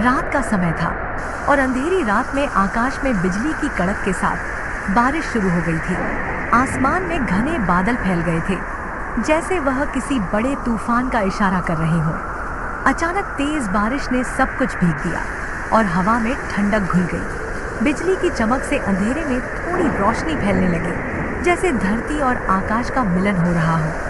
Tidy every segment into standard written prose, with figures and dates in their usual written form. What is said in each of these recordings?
रात का समय था और अंधेरी रात में आकाश में बिजली की कड़क के साथ बारिश शुरू हो गई थी। आसमान में घने बादल फैल गए थे, जैसे वह किसी बड़े तूफान का इशारा कर रहे हों। अचानक तेज बारिश ने सब कुछ भीग दिया और हवा में ठंडक घुल गई। बिजली की चमक से अंधेरे में थोड़ी रोशनी फैलने लगी, जैसे धरती और आकाश का मिलन हो रहा हो।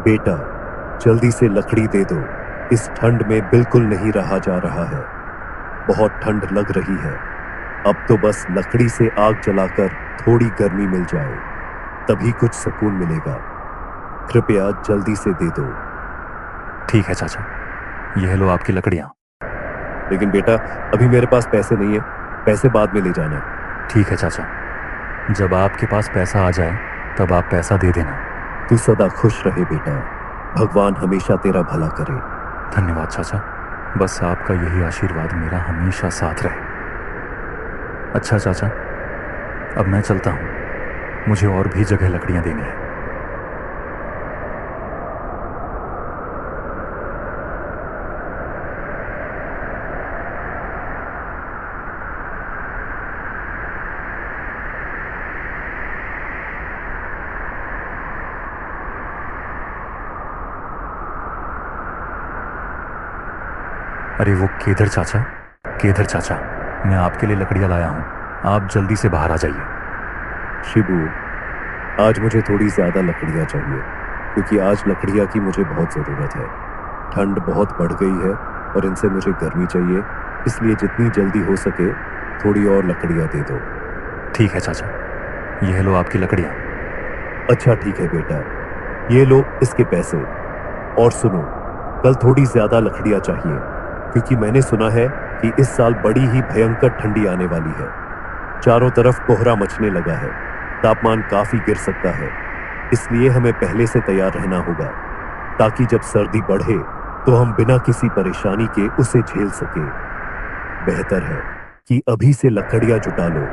बेटा, जल्दी से लकड़ी दे दो। इस ठंड में बिल्कुल नहीं रहा जा रहा है। बहुत ठंड लग रही है। अब तो बस लकड़ी से आग जलाकर थोड़ी गर्मी मिल जाए, तभी कुछ सुकून मिलेगा। कृपया जल्दी से दे दो। ठीक है चाचा, यह लो आपकी लकड़ियां। लेकिन बेटा, अभी मेरे पास पैसे नहीं है। पैसे बाद में ले जाना। ठीक है चाचा, जब आपके पास पैसा आ जाए तब आप पैसा दे देना। तू सदा खुश रहे बेटा। भगवान हमेशा तेरा भला करे। धन्यवाद चाचा, बस आपका यही आशीर्वाद मेरा हमेशा साथ रहे। अच्छा चाचा, अब मैं चलता हूँ, मुझे और भी जगह लकड़ियां देनी है। अरे वो केदार चाचा, मैं आपके लिए लकड़ियां लाया हूं, आप जल्दी से बाहर आ जाइए। शिबू, आज मुझे थोड़ी ज्यादा लकड़ियां चाहिए, क्योंकि आज लकड़ियां की मुझे बहुत जरूरत है। ठंड बहुत बढ़ गई है और इनसे मुझे गर्मी चाहिए, इसलिए जितनी जल्दी हो सके थोड़ी और लकड़ियां दे दो। ठीक है चाचा, यह लो आपकी लकड़ियां। अच्छा ठीक है बेटा, ये लो इसके पैसे। और सुनो, कल थोड़ी ज्यादा लकड़ियां चाहिए, क्योंकि मैंने सुना है कि इस साल बड़ी ही भयंकर ठंडी आने वाली है। चारों तरफ कोहरा मचने लगा है, तापमान काफी गिर सकता है। इसलिए हमें पहले से तैयार रहना होगा, ताकि जब सर्दी बढ़े तो हम बिना किसी परेशानी के उसे झेल सके। बेहतर है कि अभी से लकड़ियां जुटा लो,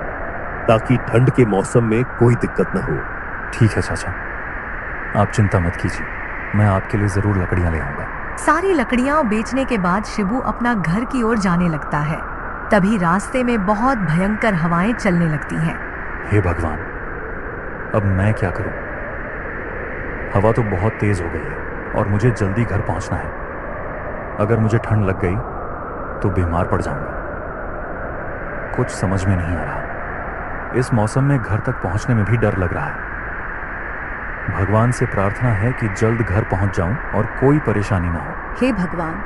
ताकि ठंड के मौसम में कोई दिक्कत न हो। ठीक है चाचा, आप चिंता मत कीजिए, मैं आपके लिए जरूर लकड़ियां ले आऊंगा। सारी लकड़ियां बेचने के बाद शिबू अपना घर की ओर जाने लगता है। तभी रास्ते में बहुत भयंकर हवाएं चलने लगती हैं। हे भगवान, अब मैं क्या करूं? हवा तो बहुत तेज हो गई है और मुझे जल्दी घर पहुंचना है। अगर मुझे ठंड लग गई तो बीमार पड़ जाऊंगा। कुछ समझ में नहीं आ रहा। इस मौसम में घर तक पहुंचने में भी डर लग रहा है। भगवान से प्रार्थना है कि जल्द घर पहुंच जाऊं और कोई परेशानी ना हो। हे भगवान,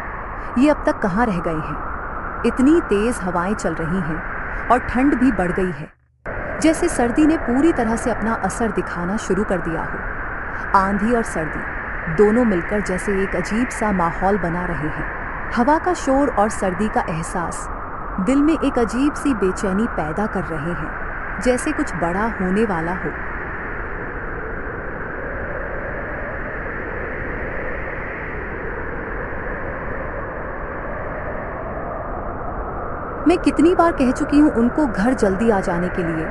ये अब तक कहाँ रह गए हैं? इतनी तेज हवाएं चल रही हैं और ठंड भी बढ़ गई है, जैसे सर्दी ने पूरी तरह से अपना असर दिखाना शुरू कर दिया हो। आंधी और सर्दी दोनों मिलकर जैसे एक अजीब सा माहौल बना रहे हैं। हवा का शोर और सर्दी का एहसास दिल में एक अजीब सी बेचैनी पैदा कर रहे हैं, जैसे कुछ बड़ा होने वाला हो। मैं कितनी बार कह चुकी हूँ उनको घर जल्दी आ जाने के लिए,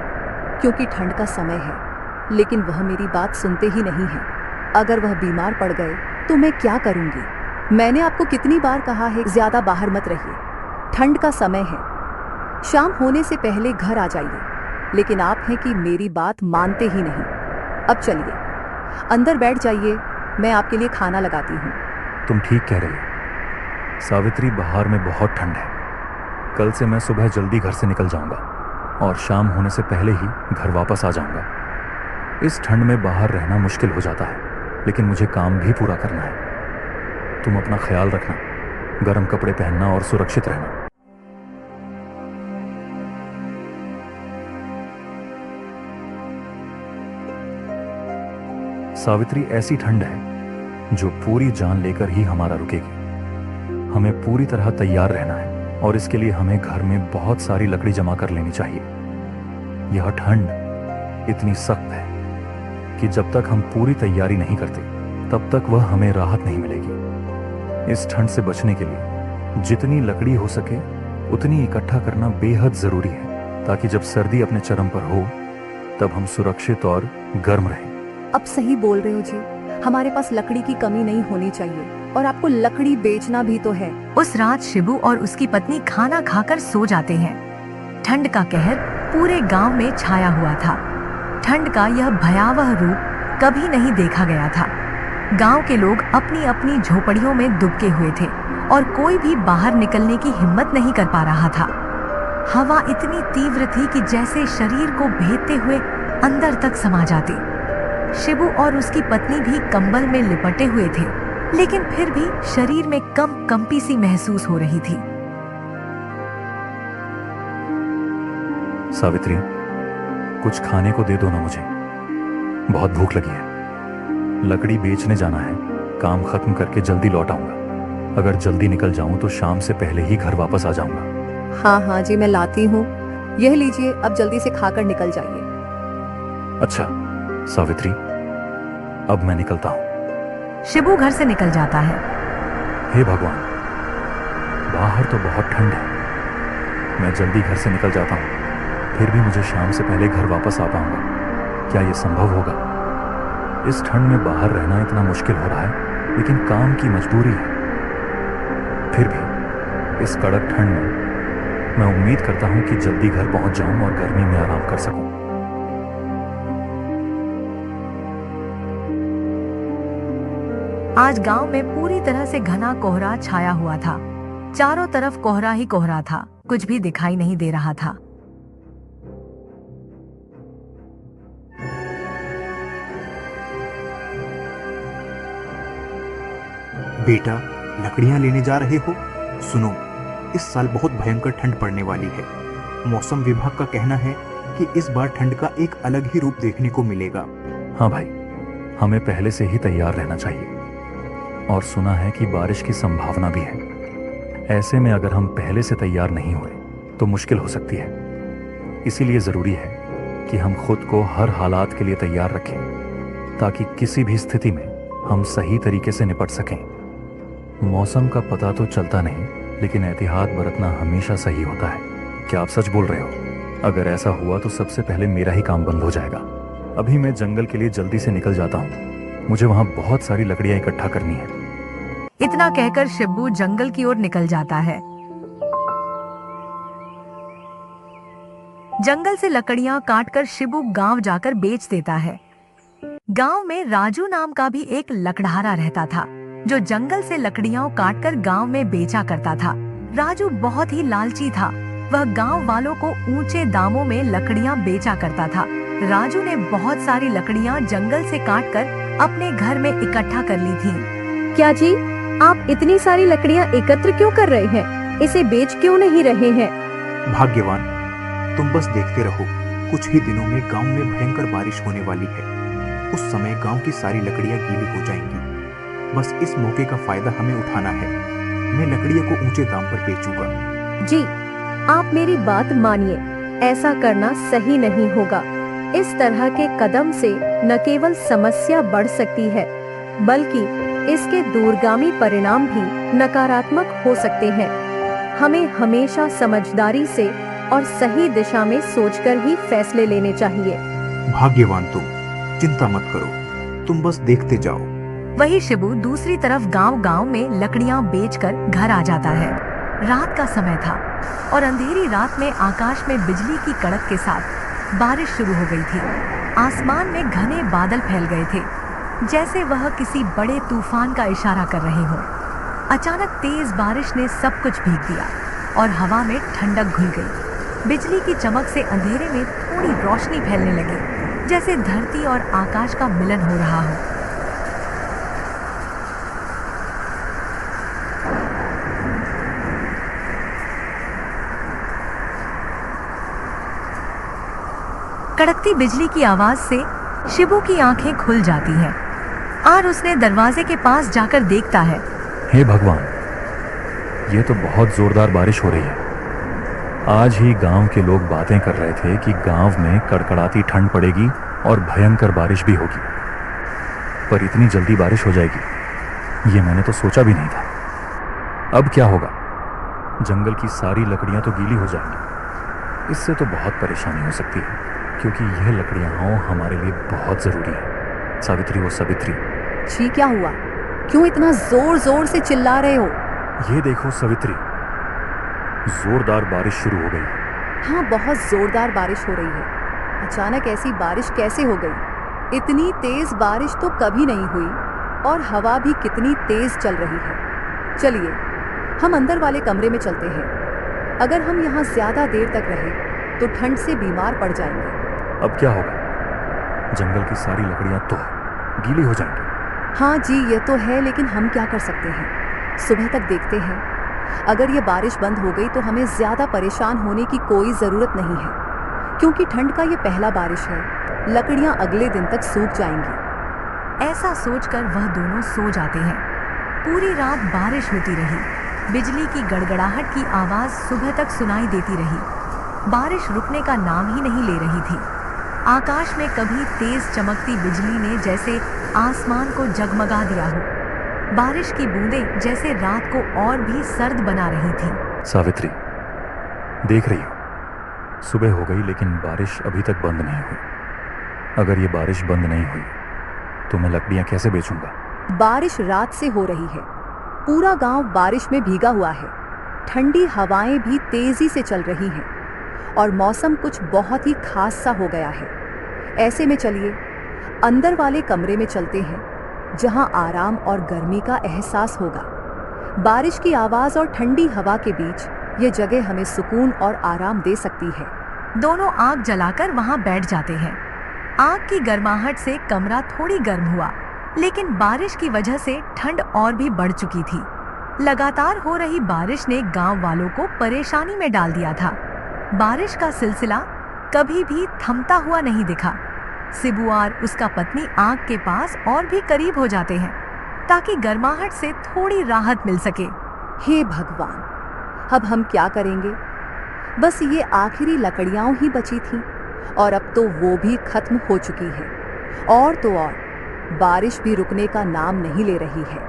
क्योंकि ठंड का समय है, लेकिन वह मेरी बात सुनते ही नहीं है। अगर वह बीमार पड़ गए तो मैं क्या करूँगी? मैंने आपको कितनी बार कहा है ज्यादा बाहर मत रहिए, ठंड का समय है, शाम होने से पहले घर आ जाइए, लेकिन आप हैं कि मेरी बात मानते ही नहीं। अब चलिए अंदर बैठ जाइए, मैं आपके लिए खाना लगाती हूँ। तुम ठीक कह रही हो सावित्री, बाहर में बहुत ठंड है। कल से मैं सुबह जल्दी घर से निकल जाऊंगा और शाम होने से पहले ही घर वापस आ जाऊंगा। इस ठंड में बाहर रहना मुश्किल हो जाता है, लेकिन मुझे काम भी पूरा करना है। तुम अपना ख्याल रखना, गर्म कपड़े पहनना और सुरक्षित रहना। सावित्री, ऐसी ठंड है जो पूरी जान लेकर ही हमारा रुकेगी। हमें पूरी तरह तैयार रहना है और इसके लिए हमें घर में बहुत सारी लकड़ी जमा कर लेनी चाहिए। यह ठंड इतनी सख्त है कि जब तक हम पूरी तैयारी नहीं करते तब तक वह हमें राहत नहीं मिलेगी। इस ठंड से बचने के लिए जितनी लकड़ी हो सके उतनी इकट्ठा करना बेहद जरूरी है, ताकि जब सर्दी अपने चरम पर हो तब हम सुरक्षित और गर्म रहें। अब सही बोल रहे हो जी, हमारे पास लकड़ी की कमी नहीं होनी चाहिए और आपको लकड़ी बेचना भी तो है। उस रात शिबू और उसकी पत्नी खाना खाकर सो जाते हैं। ठंड का कहर पूरे गांव में छाया हुआ था। ठंड का यह भयावह रूप कभी नहीं देखा गया था। गांव के लोग अपनी अपनी झोपड़ियों में दुबके हुए थे और कोई भी बाहर निकलने की हिम्मत नहीं कर पा रहा था। हवा इतनी तीव्र थी कि जैसे शरीर को भेदते हुए अंदर तक समा जाती। शिबू और उसकी पत्नी भी कंबल में लिपटे हुए थे, लेकिन फिर भी शरीर में कंपी सी महसूस हो रही थी। सावित्री, कुछ खाने को दे दो ना मुझे, बहुत भूख लगी है। लकड़ी बेचने जाना है, काम खत्म करके जल्दी लौट आऊंगा। अगर जल्दी निकल जाऊं तो शाम से पहले ही घर वापस आ जाऊंगा। हाँ हाँ जी, मैं लाती हूँ। यह लीजिए, अब जल्दी से खाकर निकल जाइए। अच्छा सावित्री, अब मैं निकलता हूँ। शिबू घर से निकल जाता है। हे भगवान, बाहर तो बहुत ठंड है। मैं जल्दी घर से निकल जाता हूँ, फिर भी मुझे शाम से पहले घर वापस आ पाऊंगा। क्या यह संभव होगा? इस ठंड में बाहर रहना इतना मुश्किल हो रहा है, लेकिन काम की मजबूरी है। फिर भी इस कड़क ठंड में मैं उम्मीद करता हूं कि जल्दी घर पहुंच जाऊं और गर्मी में आराम कर सकूं। आज गांव में पूरी तरह से घना कोहरा छाया हुआ था। चारों तरफ कोहरा ही कोहरा था, कुछ भी दिखाई नहीं दे रहा था। बेटा, लकड़ियां लेने जा रहे हो? सुनो, इस साल बहुत भयंकर ठंड पड़ने वाली है। मौसम विभाग का कहना है कि इस बार ठंड का एक अलग ही रूप देखने को मिलेगा। हाँ भाई, हमें पहले से ही तैयार रहना चाहिए और सुना है कि बारिश की संभावना भी है। ऐसे में अगर हम पहले से तैयार नहीं हुए तो मुश्किल हो सकती है। इसीलिए जरूरी है कि हम खुद को हर हालात के लिए तैयार रखें, ताकि किसी भी स्थिति में हम सही तरीके से निपट सकें। मौसम का पता तो चलता नहीं, लेकिन एहतियात बरतना हमेशा सही होता है। क्या आप सच बोल रहे हो? अगर ऐसा हुआ तो सबसे पहले मेरा ही काम बंद हो जाएगा। अभी मैं जंगल के लिए जल्दी से निकल जाता हूँ। मुझे वहां बहुत सारी लकड़ियां इकट्ठा करनी है। इतना कहकर शिब्बू जंगल की ओर निकल जाता है। जंगल से लकड़ियां काटकर शिब्बू गांव जाकर बेच देता है। गांव में राजू नाम का भी एक लकड़हारा रहता था, जो जंगल से लकड़ियां काटकर गांव में बेचा करता था। राजू बहुत ही लालची था। वह गांव वालों को ऊंचे दामों में लकड़ियां बेचा करता था। राजू ने बहुत सारी लकड़ियां जंगल से काटकर अपने घर में इकट्ठा कर ली थीं। क्या जी, आप इतनी सारी लकड़ियां एकत्र क्यों कर रहे हैं? इसे बेच क्यों नहीं रहे हैं? भाग्यवान, तुम बस देखते रहो। कुछ ही दिनों में गांव में भयंकर बारिश होने वाली है। उस समय गांव की सारी लकड़ियां गीली हो जाएंगी। बस इस मौके का फायदा हमें उठाना है। मैं लकड़ियों को ऊंचे दाम पर बेचूंगा। जी, आप मेरी बात मानिए, ऐसा करना सही नहीं होगा। इस तरह के कदम से न केवल समस्या बढ़ सकती है, बल्कि इसके दूरगामी परिणाम भी नकारात्मक हो सकते हैं। हमें हमेशा समझदारी से और सही दिशा में सोचकर ही फैसले लेने चाहिए। भाग्यवान तुम, चिंता मत करो, तुम बस देखते जाओ। वही शिबू दूसरी तरफ गांव में लकड़ियां बेचकर घर आ जाता है। रात का समय था और अंधेरी रात में आकाश में बिजली की कड़क के साथ बारिश शुरू हो गई थी। आसमान में घने बादल फैल गए थे, जैसे वह किसी बड़े तूफान का इशारा कर रहे हों। अचानक तेज बारिश ने सब कुछ भीग दिया और हवा में ठंडक घुल गई। बिजली की चमक से अंधेरे में थोड़ी रोशनी फैलने लगी, जैसे धरती और आकाश का मिलन हो रहा हो। कड़कती बिजली की आवाज से शिबू की आंखें खुल जाती हैं। और उसने दरवाजे के पास जाकर देखता है। हे भगवान, ये तो बहुत जोरदार बारिश हो रही है। आज ही गांव के लोग बातें कर रहे थे कि गांव में कड़कड़ाती ठंड पड़ेगी और भयंकर बारिश भी होगी, पर इतनी जल्दी बारिश हो जाएगी ये मैंने तो सोचा भी नहीं था। अब क्या होगा? जंगल की सारी लकड़ियां तो गीली हो जाएंगी। इससे तो बहुत परेशानी हो सकती है, क्योंकि यह लकड़ियां हमारे लिए बहुत ज़रूरी है। सावित्री, वो सावित्री। जी क्या हुआ? क्यों इतना जोर जोर से चिल्ला रहे हो? ये देखो सावित्री, जोरदार बारिश शुरू हो गई। हाँ, बहुत जोरदार बारिश हो रही है। अचानक ऐसी बारिश कैसे हो गई? इतनी तेज बारिश तो कभी नहीं हुई, और हवा भी कितनी तेज चल रही है। चलिए हम अंदर वाले कमरे में चलते हैं। अगर हम यहाँ ज्यादा देर तक रहे तो ठंड से बीमार पड़ जाएंगे। अब क्या होगा? जंगल की सारी लकड़ियां तो गीली हो जाएंगी। हाँ जी, ये तो है, लेकिन हम क्या कर सकते हैं? सुबह तक देखते हैं। अगर ये बारिश बंद हो गई तो हमें ज्यादा परेशान होने की कोई जरूरत नहीं है, क्योंकि ठंड का ये पहला बारिश है। लकड़ियां अगले दिन तक सूख जाएंगी। ऐसा सोचकर वह दोनों सो जाते हैं। पूरी रात बारिश होती रही। बिजली की गड़गड़ाहट की आवाज सुबह तक सुनाई देती रही। बारिश रुकने का नाम ही नहीं ले रही थी। आकाश में कभी तेज चमकती बिजली ने जैसे आसमान को जगमगा दिया हो। बारिश की बूंदें जैसे रात को और भी सर्द बना रही थी। सावित्री, देख रही हो, सुबह हो गई लेकिन बारिश अभी तक बंद नहीं हुई। अगर ये बारिश बंद नहीं हुई तो मैं लकड़ियां कैसे बेचूंगा? बारिश रात से हो रही है। पूरा गांव बारिश में भीगा हुआ है। ठंडी हवाएं भी तेजी से चल रही हैं और मौसम कुछ बहुत ही खास सा हो गया है। ऐसे में चलिए अंदर वाले कमरे में चलते हैं, जहां आराम और गर्मी का एहसास होगा। बारिश की आवाज और ठंडी हवा के बीच ये जगह हमें सुकून और आराम दे सकती है। दोनों आग जलाकर वहां बैठ जाते हैं। आग की गर्माहट से कमरा थोड़ी गर्म हुआ, लेकिन बारिश की वजह से ठंड और भी बढ़ चुकी थी। लगातार हो रही बारिश ने गांव वालों को परेशानी में डाल दिया था। बारिश का सिलसिला कभी भी थमता हुआ नहीं दिखा। शिबू और उसका पत्नी आग के पास और भी करीब हो जाते हैं, ताकि गर्माहट से थोड़ी राहत मिल सके। हे भगवान, अब हम क्या करेंगे? बस ये आखिरी लकड़ियां ही बची थीं, और अब तो वो भी खत्म हो चुकी है। और तो और बारिश भी रुकने का नाम नहीं ले रही है।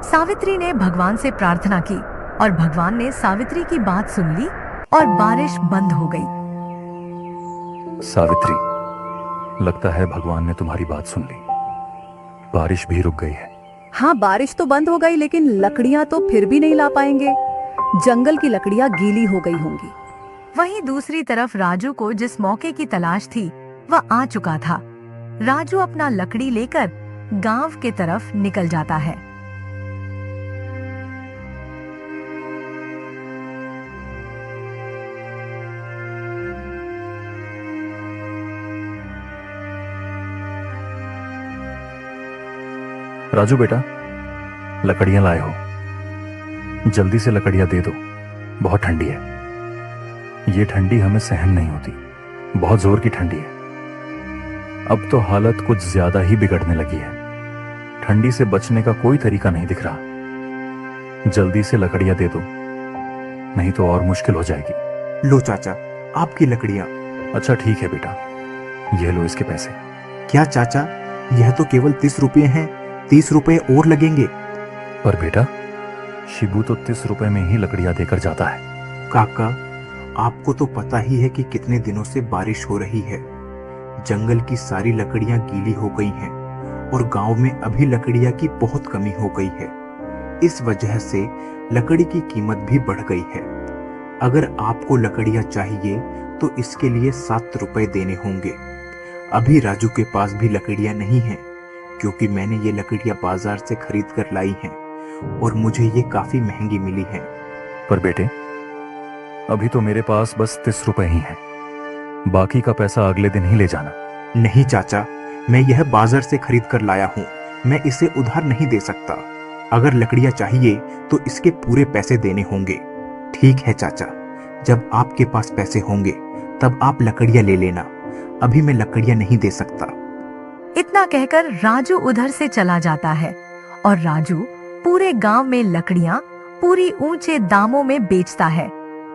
सावित्री ने भगवान से प्रार्थना की और भगवान ने सावित्री की बात सुन ली और बारिश बंद हो गई। सावित्री, लगता है भगवान ने तुम्हारी बात सुन ली। बारिश भी रुक गई है। हाँ, बारिश तो बंद हो गई, लेकिन लकड़ियां तो फिर भी नहीं ला पाएंगे। जंगल की लकड़ियां गीली हो गई होंगी। वहीं दूसरी तरफ राजू को जिस मौके की तलाश थी वह आ चुका था। राजू अपना लकड़ी लेकर गांव के तरफ निकल जाता है। राजू बेटा, लकड़ियां लाए हो? जल्दी से लकड़ियां दे दो, बहुत ठंडी है। ये ठंडी हमें सहन नहीं होती, बहुत जोर की ठंडी है। अब तो हालत कुछ ज्यादा ही बिगड़ने लगी है। ठंडी से बचने का कोई तरीका नहीं दिख रहा। जल्दी से लकड़ियां दे दो, नहीं तो और मुश्किल हो जाएगी। लो चाचा, आपकी लकड़ियां। अच्छा ठीक है बेटा, ये लो इसके पैसे। क्या चाचा, यह तो केवल 30 रुपये हैं। 30 रुपये और लगेंगे। पर बेटा, शिबू तो 30 रुपए में ही लकड़ियां देकर जाता है। काका, आपको तो पता ही है कि कितने दिनों से बारिश हो रही है। जंगल की सारी लकड़ियां गीली हो गई हैं और गांव में अभी लकड़ियां की बहुत कमी हो गई है। इस वजह से लकड़ी की कीमत भी बढ़ गई है। अगर आपको लकड़ियां चाहिए तो इसके लिए 7 रुपए देने होंगे। अभी राजू के पास भी लकड़ियां नहीं हैं, क्योंकि मैंने ये लकड़ियां बाजार से खरीद कर लाई हैं और मुझे ये काफी महंगी मिली हैं। पर बेटे, अभी तो मेरे पास बस 30 रुपए ही हैं। बाकी का पैसा अगले दिन ही ले जाना। नहीं चाचा, मैं यह बाजार से खरीद कर लाया हूँ। मैं इसे उधार नहीं दे सकता। अगर लकड़ियां चाहिए तो इसके पूरे पैसे देने होंगे। ठीक है चाचा, जब आपके पास पैसे होंगे तब आप लकड़ियां ले लेना। अभी मैं लकड़ियां नहीं दे सकता। इतने इतना कहकर राजू उधर से चला जाता है और राजू पूरे गांव में लकड़ियां पूरी ऊंचे दामों में बेचता है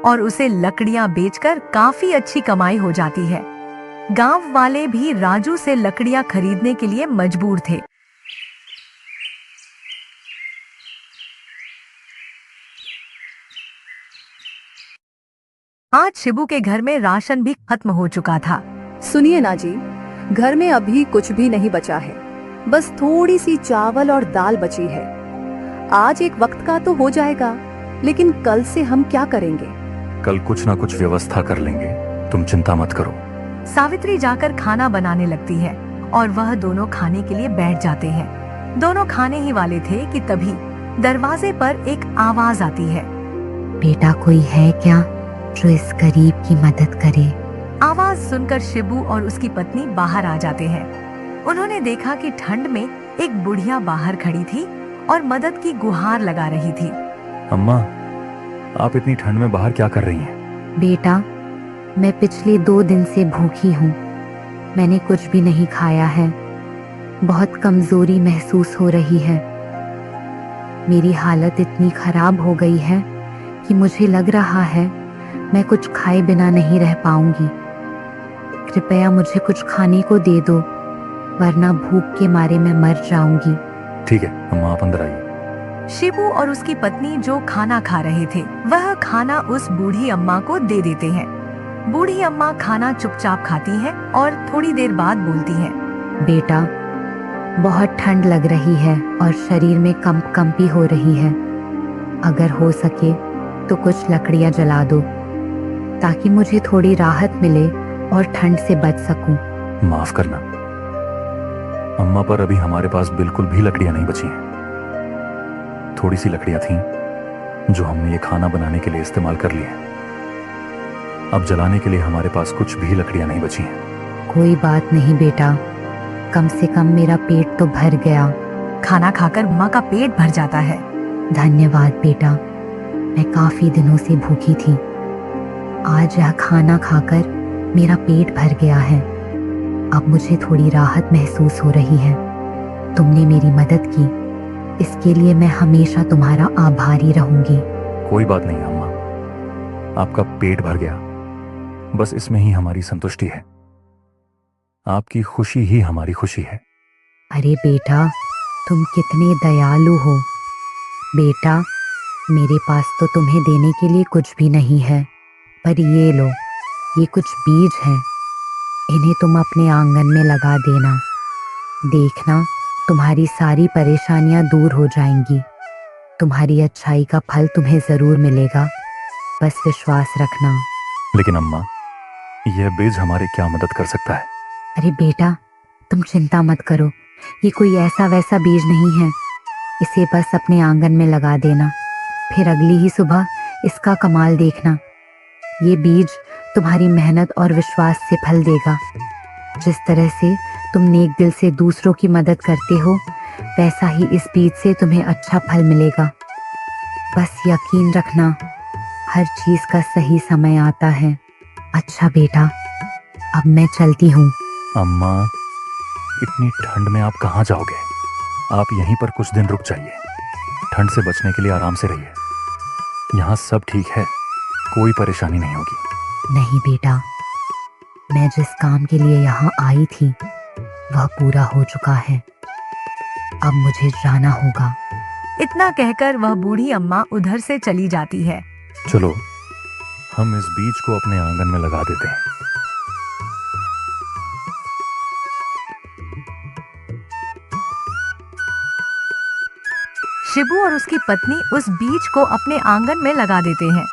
और उसे लकड़ियां बेचकर काफी अच्छी कमाई हो जाती है। गांव वाले भी राजू से लकड़ियां खरीदने के लिए मजबूर थे। आज शिबू के घर में राशन भी खत्म हो चुका था। सुनिए ना जी, घर में अभी कुछ भी नहीं बचा है, बस थोड़ी सी चावल और दाल बची है। आज एक वक्त का तो हो जाएगा, लेकिन कल से हम क्या करेंगे? कल कुछ ना कुछ व्यवस्था कर लेंगे, तुम चिंता मत करो। सावित्री जाकर खाना बनाने लगती है और वह दोनों खाने के लिए बैठ जाते हैं। दोनों खाने ही वाले थे कि तभी दरवाजे पर एक आवाज आती है। बेटा, कोई है क्या जो इस गरीब की मदद करे? आवाज सुनकर शिबू और उसकी पत्नी बाहर आ जाते हैं। उन्होंने देखा कि ठंड में एक बुढ़िया बाहर खड़ी थी और मदद की गुहार लगा रही थी। अम्मा, आप इतनी ठंड में बाहर क्या कर रही हैं? बेटा, मैं पिछले 2 दिन से भूखी हूँ। मैंने कुछ भी नहीं खाया है। बहुत कमजोरी महसूस हो रही है। मेरी हालत इतनी खराब हो गई है कि मुझे लग रहा है मैं कुछ खाए बिना नहीं रह पाऊंगी। कृपया मुझे कुछ खाने को दे दो, वरना भूख के मारे मैं मर जाऊंगी। ठीक है अम्मा, आप अंदर आइए। शिबू और उसकी पत्नी जो खाना खा रहे थे वह खाना उस बूढ़ी अम्मा को दे देते हैं। बूढ़ी अम्मा खाना चुपचाप खाती हैं और थोड़ी देर बाद बोलती हैं। बेटा, बहुत ठंड लग रही है और शरीर में कंपी हो रही है। अगर हो सके तो कुछ लकड़ियां जला दो ताकि मुझे थोड़ी राहत मिले और ठंड से बच सकूं। माफ करना अम्मा, पर अभी हमारे पास बिल्कुल भी लकड़ियां नहीं बची हैं। थोड़ी सी लकड़ियां थीं जो हमने ये खाना बनाने के लिए इस्तेमाल कर ली हैं। अब जलाने के लिए हमारे पास कुछ भी लकड़ियां नहीं बची हैं। कोई बात नहीं बेटा, कम से कम मेरा पेट तो भर गया। खाना खाकर अम्मा का पेट भर जाता है। धन्यवाद बेटा, मैं काफी दिनों से भूखी थी। आज यह खाना खाकर मेरा पेट भर गया है। अब मुझे थोड़ी राहत महसूस हो रही है। तुमने मेरी मदद की, इसके लिए मैं हमेशा तुम्हारा आभारी रहूंगी। कोई बात नहीं अम्मा, आपका पेट भर गया, बस इसमें ही हमारी संतुष्टि है। आपकी खुशी ही हमारी खुशी है। अरे बेटा, तुम कितने दयालु हो। बेटा, मेरे पास तो तुम्हें देने के लिए कुछ भी नहीं है, पर ये लो, ये कुछ बीज हैं। इन्हें तुम अपने आंगन में लगा देना। देखना, तुम्हारी सारी परेशानियां दूर हो जाएंगी। तुम्हारी अच्छाई का फल तुम्हें जरूर मिलेगा, बस विश्वास रखना। लेकिन अम्मा, यह बीज हमारी क्या मदद कर सकता है? अरे बेटा, तुम चिंता मत करो, ये कोई ऐसा वैसा बीज नहीं है। इसे बस अपने आंगन में लगा देना, फिर अगली ही सुबह इसका कमाल देखना। ये बीज तुम्हारी मेहनत और विश्वास से फल देगा। जिस तरह से तुम नेक दिल से दूसरों की मदद करते हो, वैसा ही इस बीज से तुम्हें अच्छा फल मिलेगा। बस यकीन रखना, हर चीज का सही समय आता है। अच्छा बेटा, अब मैं चलती हूँ। अम्मा, इतनी ठंड में आप कहाँ जाओगे? आप यहीं पर कुछ दिन रुक जाइए। ठंड से बचने के लिए आराम से रहिए। यहाँ सब ठीक है, कोई परेशानी नहीं होगी। नहीं बेटा, मैं जिस काम के लिए यहाँ आई थी वह पूरा हो चुका है। अब मुझे जाना होगा। इतना कहकर वह बूढ़ी अम्मा उधर से चली जाती है। चलो, हम इस बीज को अपने आंगन में लगा देते हैं। शिबू और उसकी पत्नी उस बीज को अपने आंगन में लगा देते हैं।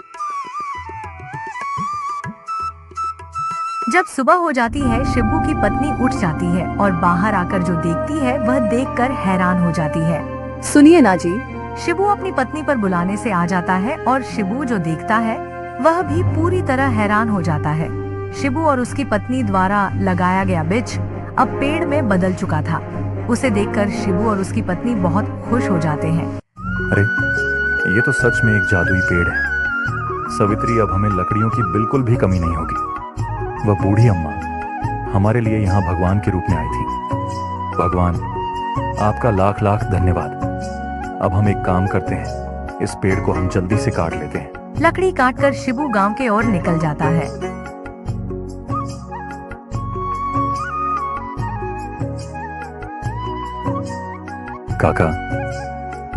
जब सुबह हो जाती है, शिबू की पत्नी उठ जाती है और बाहर आकर जो देखती है वह देखकर हैरान हो जाती है। सुनिए ना जी, शिबू अपनी पत्नी पर बुलाने से आ जाता है और शिबू जो देखता है वह भी पूरी तरह हैरान हो जाता है। शिबू और उसकी पत्नी द्वारा लगाया गया बीज अब पेड़ में बदल चुका था। उसे देखकर शिबू और उसकी पत्नी बहुत खुश हो जाते हैं। अरे, ये तो सच में एक जादुई पेड़ है। सावित्री, अब हमें लकड़ियों की बिल्कुल भी कमी नहीं होगी। वह बूढ़ी अम्मा हमारे लिए यहाँ भगवान के रूप में आई थी। भगवान, आपका लाख लाख धन्यवाद। अब हम एक काम करते हैं, इस पेड़ को हम जल्दी से काट लेते हैं। लकड़ी काटकर शिबू गांव के ओर निकल जाता है। काका,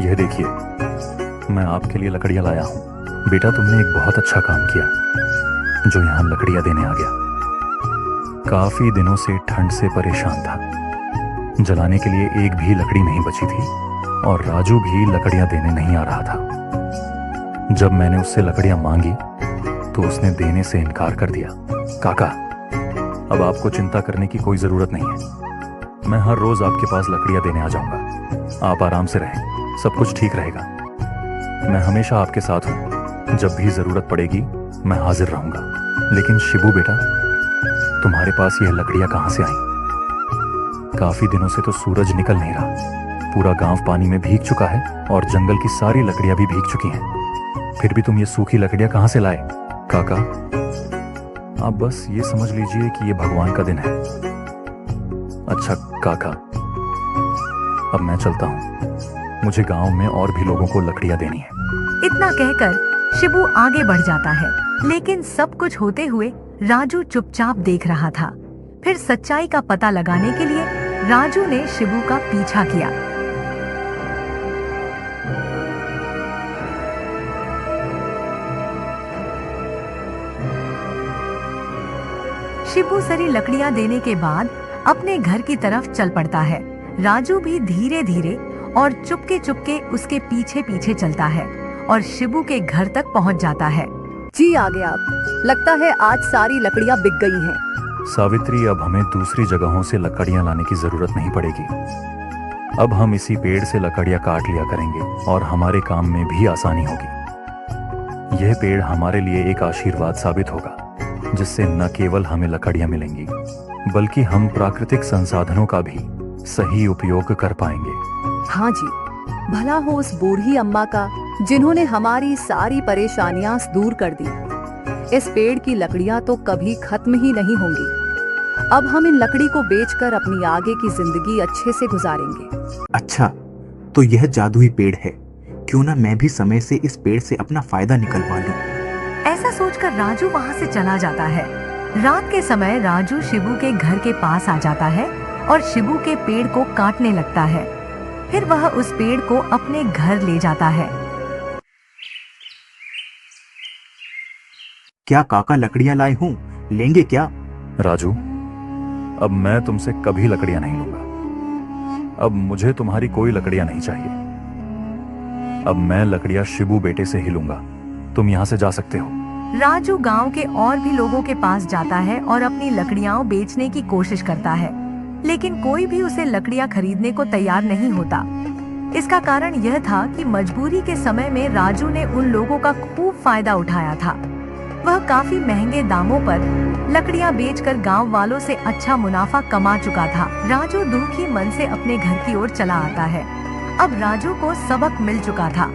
यह देखिए, मैं आपके लिए लकड़ियां लाया हूँ। बेटा, तुमने एक बहुत अच्छा काम किया जो यहाँ लकड़ियां देने आ गया। काफी दिनों से ठंड से परेशान था, जलाने के लिए एक भी लकड़ी नहीं बची थी और राजू भी लकड़ियां देने नहीं आ रहा था। जब मैंने उससे लकड़ियां मांगी तो उसने देने से इनकार कर दिया। काका, अब आपको चिंता करने की कोई जरूरत नहीं है। मैं हर रोज आपके पास लकड़ियां देने आ जाऊंगा। आप आराम से रहें, सब कुछ ठीक रहेगा। मैं हमेशा आपके साथ हूं, जब भी जरूरत पड़ेगी मैं हाजिर रहूंगा। लेकिन शिबू बेटा, तुम्हारे पास यह लकड़ियां कहां से आई? काफी दिनों से तो सूरज निकल नहीं रहा, पूरा गांव पानी में भीग चुका है और जंगल की सारी लकड़ियां भी भीग चुकी हैं। फिर भी तुम ये सूखी लकड़ियां कहां से लाए? काका, आप बस ये समझ लीजिए कि ये भगवान का दिन है। अच्छा काका, अब मैं चलता हूँ, मुझे गांव में और भी लोगों को लकड़ियां देनी है। इतना कहकर शिबू आगे बढ़ जाता है, लेकिन सब कुछ होते हुए राजू चुपचाप देख रहा था। फिर सच्चाई का पता लगाने के लिए राजू ने शिबू का पीछा किया। शिबू सारी लकड़ियां देने के बाद अपने घर की तरफ चल पड़ता है। राजू भी धीरे धीरे और चुपके चुपके उसके पीछे पीछे चलता है और शिबू के घर तक पहुंच जाता है। जी आ गए आप। लगता है आज सारी लकड़ियां बिक गई हैं। सावित्री, अब हमें दूसरी जगहों से लकड़ियां लाने की जरूरत नहीं पड़ेगी। अब हम इसी पेड़ से लकड़ियां काट लिया करेंगे और हमारे काम में भी आसानी होगी। यह पेड़ हमारे लिए एक आशीर्वाद साबित होगा, जिससे न केवल हमें लकड़ियां मिलेंगी, बल्कि हम प्राकृतिक संसाधनों का भी सही उपयोग कर पाएंगे। हाँ जी, भला हो उस बूढ़ी अम्मा का जिन्होंने हमारी सारी परेशानियां दूर कर दी। इस पेड़ की लकड़ियां तो कभी खत्म ही नहीं होंगी। अब हम इन लकड़ी को बेचकर अपनी आगे की जिंदगी अच्छे से गुजारेंगे। अच्छा, तो यह जादुई पेड़ है। क्यों ना मैं भी समय से इस पेड़ से अपना फायदा निकलवा लूं। ऐसा सोचकर राजू वहां से चला जाता है। रात के समय राजू शिबू के घर के पास आ जाता है और शिबू के पेड़ को काटने लगता है। फिर वह उस पेड़ को अपने घर ले जाता है। क्या काका लकड़ियां लाए हूँ, लेंगे क्या? राजू, अब मैं तुमसे कभी लकड़ियां नहीं लूंगा। अब मुझे तुम्हारी कोई लकड़ियां नहीं चाहिए। अब मैं लकड़ियां शिबू बेटे से ही लूंगा। तुम यहाँ से जा सकते हो। राजू गांव के और भी लोगों के पास जाता है और अपनी लकड़ियां बेचने की कोशिश करता है, लेकिन कोई भी उसे लकड़ियां खरीदने को तैयार नहीं होता। इसका कारण यह था कि मजबूरी के समय में राजू ने उन लोगों का खूब फायदा उठाया था। वह काफी महंगे दामों पर लकड़ियां बेचकर गांव वालों से अच्छा मुनाफा कमा चुका था। राजू दुखी मन से अपने घर की ओर चला आता है। अब राजू को सबक मिल चुका था।